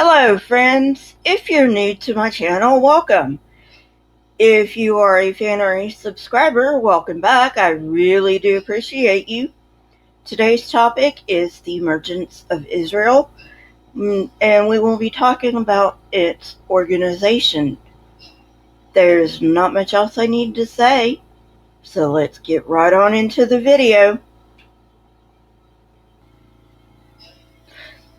Hello friends, if you're new to my channel, welcome. If you are a fan or a subscriber, welcome back. I really do appreciate you. Today's topic is the emergence of Israel, and we will be talking about its organization. There's not much else I need to say, so let's get right on into the video.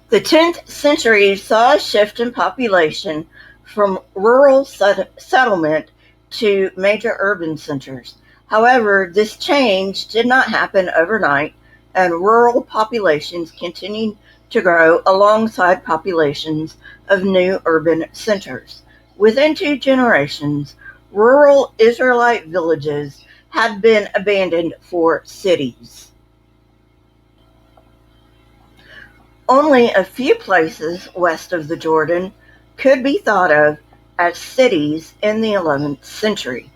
The 10th century saw a shift in population from rural settlement to major urban centers. However, this change did not happen overnight, and rural populations continued to grow alongside populations of new urban centers. Within 2 generations, rural Israelite villages had been abandoned for cities. Only a few places west of the Jordan could be thought of as cities in the 11th century.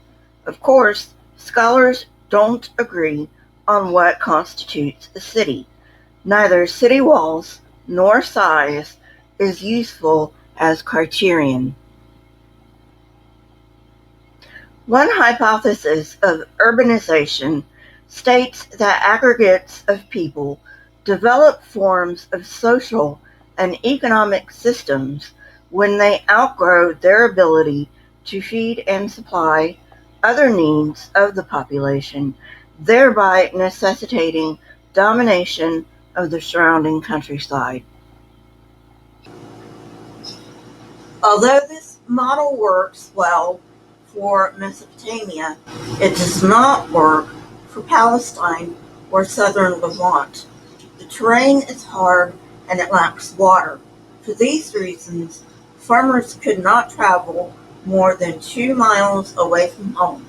Of course, scholars don't agree on what constitutes a city. Neither city walls nor size is useful as criterion. One hypothesis of urbanization states that aggregates of people develop forms of social and economic systems when they outgrow their ability to feed and supply other needs of the population, thereby necessitating domination of the surrounding countryside. Although this model works well for Mesopotamia, it does not work for Palestine or southern Levant. The terrain is hard and it lacks water. For these reasons, farmers could not travel more than 2 miles away from home.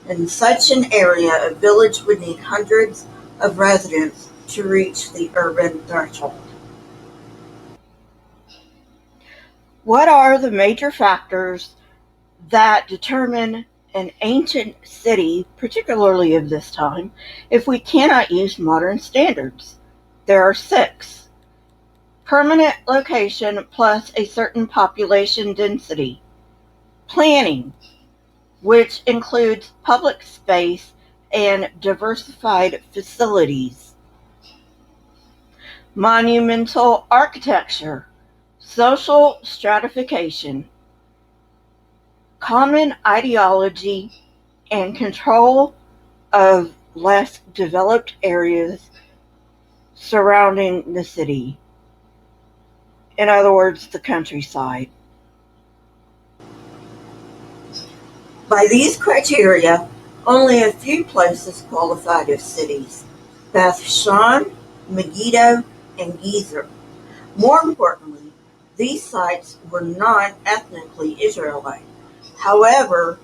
In such an area, a village would need hundreds of residents to reach the urban threshold. What are the major factors that determine an ancient city, particularly of this time, if we cannot use modern standards? There are 6. Permanent location plus a certain population density. Planning, which includes public space and diversified facilities. Monumental architecture. Social stratification. Common ideology and control of less developed areas surrounding the city. In other words, the countryside. By these criteria, only a few places qualified as cities: Beth Shan, Megiddo, and Gezer. More importantly, these sites were not ethnically Israelite. However,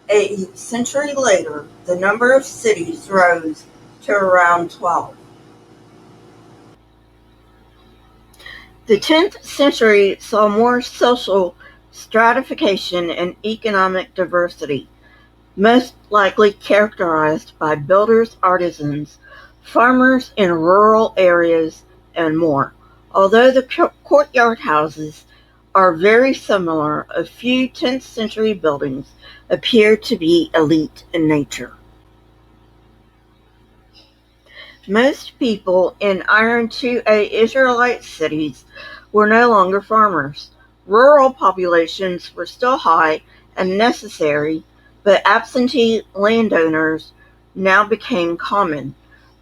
a century later, the number of cities rose to around 12. The 10th century saw more social stratification and economic diversity, most likely characterized by builders, artisans, farmers in rural areas, and more. Although the courtyard houses are very similar, a few 10th century buildings appear to be elite in nature. Most people in IIA Israelite cities were no longer farmers. Rural populations were still high and necessary, but absentee landowners now became common.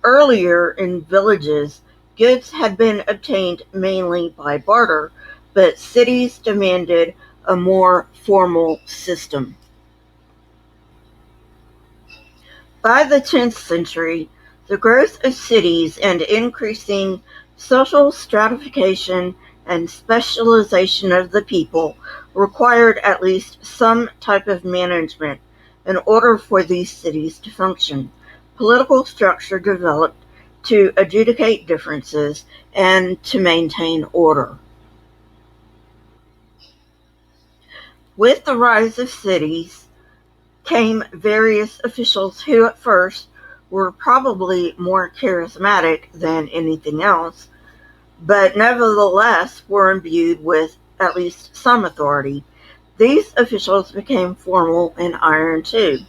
Earlier in villages, goods had been obtained mainly by barter, but cities demanded a more formal system. By the 10th century, the growth of cities and increasing social stratification and specialization of the people required at least some type of management in order for these cities to function. Political structure developed to adjudicate differences and to maintain order. With the rise of cities came various officials who at first were probably more charismatic than anything else, but nevertheless were imbued with at least some authority. These officials became formal in Iron II.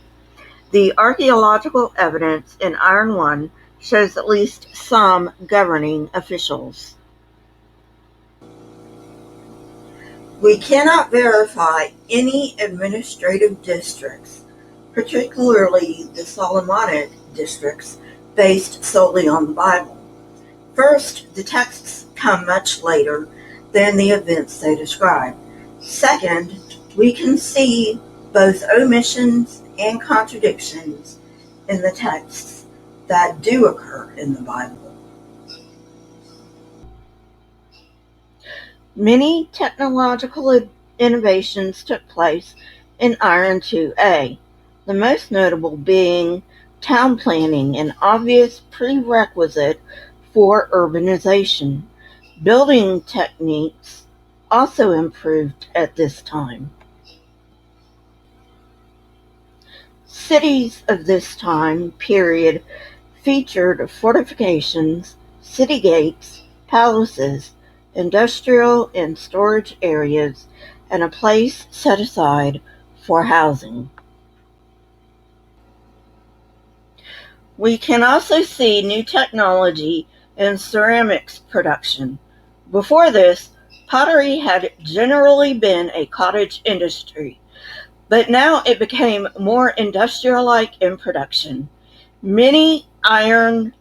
The archaeological evidence in Iron I shows at least some governing officials. We cannot verify any administrative districts, particularly the Solomonic districts, based solely on the Bible. First, the texts come much later than the events they describe. Second, we can see both omissions and contradictions in the texts that do occur in the Bible. Many technological innovations took place in Iron IIA, the most notable being town planning, an obvious prerequisite for urbanization. Building techniques also improved at this time. Cities of this time period featured fortifications, city gates, palaces, industrial and storage areas, and a place set aside for housing. We can also see new technology in ceramics production. Before this, pottery had generally been a cottage industry, but now it became more industrial-like in production. Many Iron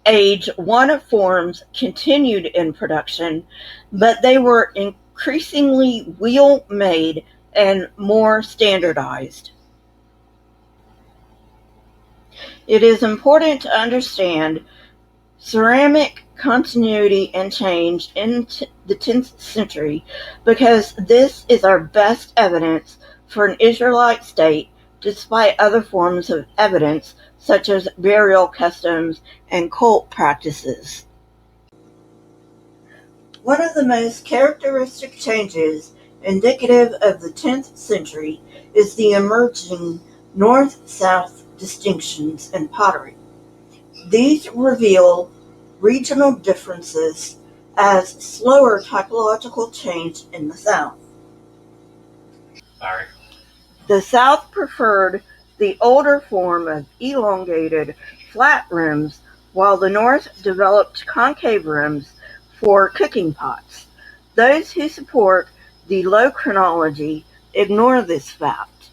Age I forms continued in production, but they were increasingly wheel-made and more standardized. It is important to understand ceramic continuity and change in the 10th century because this is our best evidence for an Israelite state despite other forms of evidence such as burial customs and cult practices. One of the most characteristic changes indicative of the 10th century is the emerging north-south distinctions in pottery. These reveal regional differences as slower typological change in the South. The South preferred the older form of elongated, flat rims, while the North developed concave rims for cooking pots. Those who support the low chronology ignore this fact.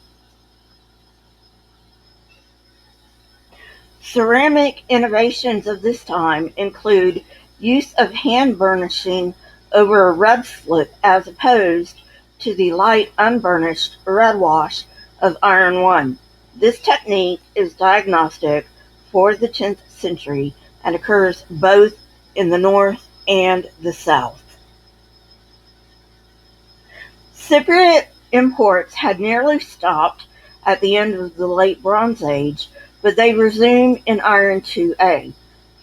Ceramic innovations of this time include use of hand burnishing over a red slip as opposed to the light unburnished red wash of Iron I. This technique is diagnostic for the 10th century and occurs both in the North and the South. Cypriot imports had nearly stopped at the end of the Late Bronze Age, but they resume in Iron IIA.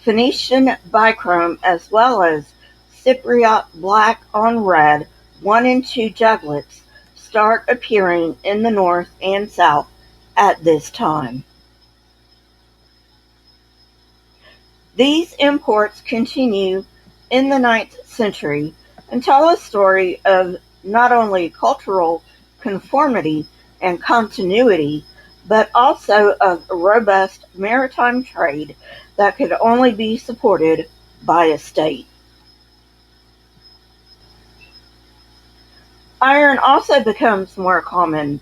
Phoenician bichrome as well as Cypriot black on red 1 and 2 juglets start appearing in the North and South at this time. These imports continue in the 9th century and tell a story of not only cultural conformity and continuity, but also of a robust maritime trade that could only be supported by a state. Iron also becomes more common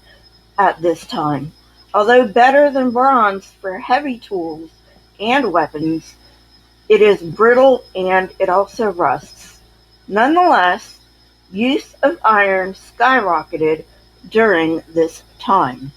at this time. Although better than bronze for heavy tools and weapons, it is brittle and it also rusts. Nonetheless, use of iron skyrocketed during this time.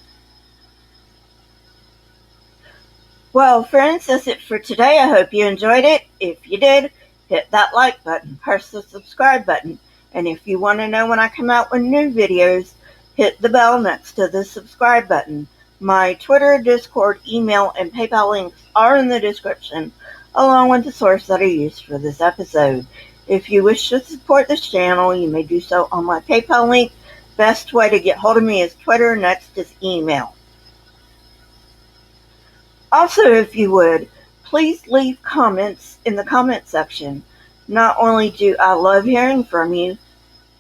Well, friends, that's it for today. I hope you enjoyed it. If you did, hit that like button, press the subscribe button, and if you want to know when I come out with new videos, hit the bell next to the subscribe button. My Twitter, Discord, email, and PayPal links are in the description, along with the source that I used for this episode. If you wish to support this channel, you may do so on my PayPal link. Best way to get hold of me is Twitter, next is email. Also, if you would, please leave comments in the comment section. Not only do I love hearing from you,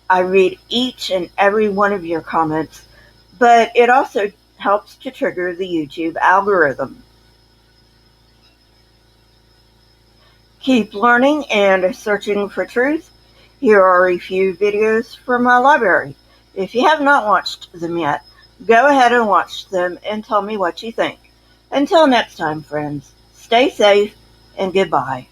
I read each and every one of your comments, but it also helps to trigger the YouTube algorithm. Keep learning and searching for truth. Here are a few videos from my library. If you have not watched them yet, go ahead and watch them and tell me what you think. Until next time, friends, stay safe and goodbye.